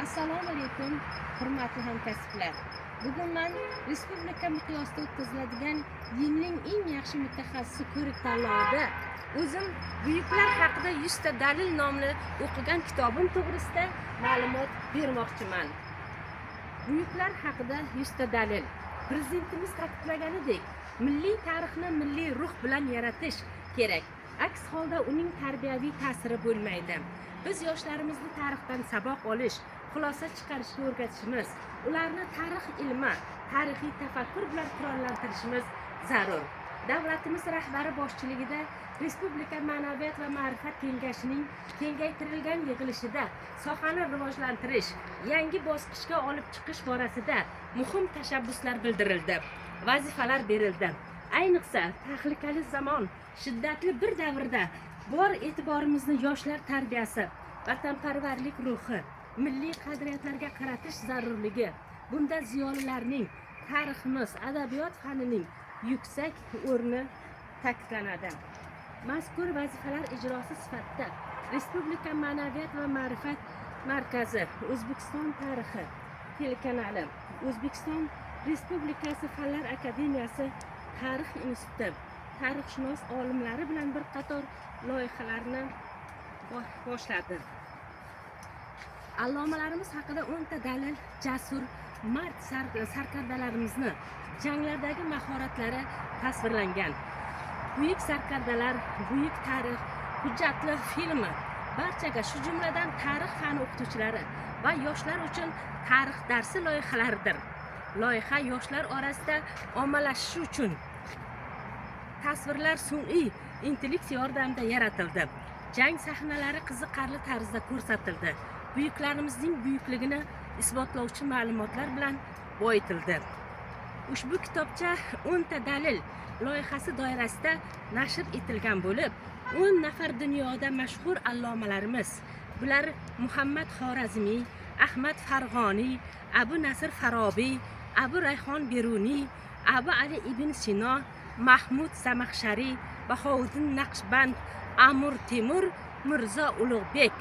Assalomu alaykum, hurmatli hamkasblar. Bugun men respublika miqyosida o'tkaziladigan yilning eng yaxshi mutaxassisi ko'rik tanlovida o'zim buyuklar haqida 100 ta dalil nomli o'qigan kitobim to'g'risida ma'lumot bermoqchiman. Buyuklar haqida 100 ta dalil. Prezidentimiz ta'kidlaganidek, milliy tarixni milliy ruh bilan yaratish kerak. Aks holda uning tarbiyaviy ta'siri bo'lmaydi. Biz yoshlarimizni tarixdan saboq olish, xulosa chiqarishga o'rgatishimiz, ularni tarix ilmi, tarixiy tafakkur bilan qurollantirishimiz zarur. Davlatimiz rahbari boshchiligida Respublika Ma'naviyat va ma'rifat kengashining kengaytirilgan yig'ilishida sohani rivojlantirish, yangi bosqichga olib chiqish borasida muhim tashabbuslar bildirildi, vazifalar berildi. Ayniqsa, tahlikali zamon, shiddatli bir davrda bor e'tiborimizni yoshlar tarbiyasi, vatanparvarlik ruhi, milliy qadriyatlarga qaratish zarurligi, bunda ziyolilarning, tariximiz, adabiyot fanining yuksak o'rni ta'kidlanadi. Mazkur vazifalar ijrosi sifatida Respublika Ma'naviyat va ma'rifat markazi, O'zbekiston tarixi telekanali, O'zbekiston Respublikasi Fanlar akademiyasi tarix instituti tarixshunos olimlari bilan bir qator loyihalarni boshladi. Allomalarimiz haqida 10 ta dalil, jasur, mard sarkardalarimizni janglardagi mahoratlari tasvirlangan. Buyuk sarkardalar, buyuk tarix, hujjatli filmi barchaga, shu jumladan tarix fani o'qituvchilari va yoshlar uchun tarix darsi loyihalaridir. Loyiha yoshlar orasida ommalashishi uchun tasvirlar sun'iy intellekt yordamida yaratildi. Jang sahnalari qiziqarli tarzda ko'rsatildi. Buyuklarimizning buyukligini isbotlovchi ma'lumotlar bilan boyitildi. Ushbu kitobcha 10 ta dalil loyihasi doirasida nashr etilgan bo'lib, 10 nafar dunyoda mashhur allomalarimiz, bular Muhammad Xorazmiy, Ahmad Farg'oniy, Abu Nasr Farobiy, Abu Rayhon Beruniy, Abu Ali ibn Sino, Mahmud Zamaxshariy, Bahovuddin Naqshband, Amir Temur, Mirzo Ulug'bek,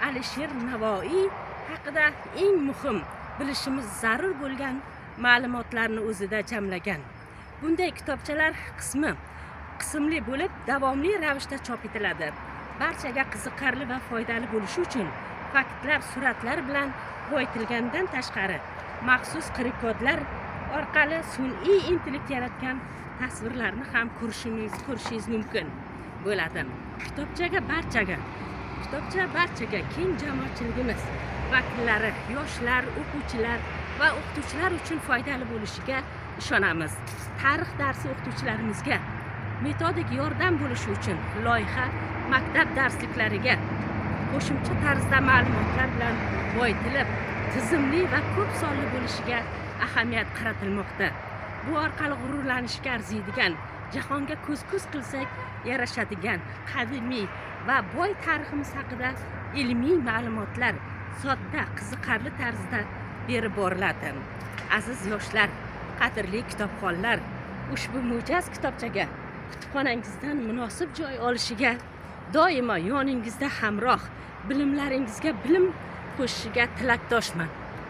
Alisher Navoiy haqida eng muhim bilishimiz zarur bo'lgan ma'lumotlarni o'zida jamlagan. Bunday kitobchalar qismli bo'lib, davomli ravishda chop etiladi. Barchaga qiziqarli va foydali bo'lishi uchun faktlar, suratlar bilan boyitilgandan tashqari, maxsus qirikodlar orqali sun'iy intellekt yaratgan tasvirlarni ham ko'rishingiz mumkin bo'ladi. Kitobcha barchaga keng jamoatchiligimiz vakillari, yoshlar, o'quvchilar va o'qituvchilar uchun foydali bo'lishiga ishonamiz. Tarix darsi o'qituvchilarimizga metodik yordam bo'lishi uchun loyiha maktab darsliklariga qo'shimcha tarzda ma'lumotlar bilan boyitilib, tizimli va ko'p sonli bo'lishiga ahamiyat qaratilmoqda. Bu orqali g'ururlanishga arziydigan, jahonga ko'z qilsak yarashadigan qadimiy va boy tariximiz haqida ilmiy ma'lumotlar sodda, qiziqarli tarzda berib boriladi. Aziz yoshlar, qadrli kitobxonlar, ushbu mo'jaz kitobchaga kutubxonangizdan munosib joy olishiga, doimo yoningizda hamroh, bilimlaringizga bilim qo'shishiga tilakdoshman.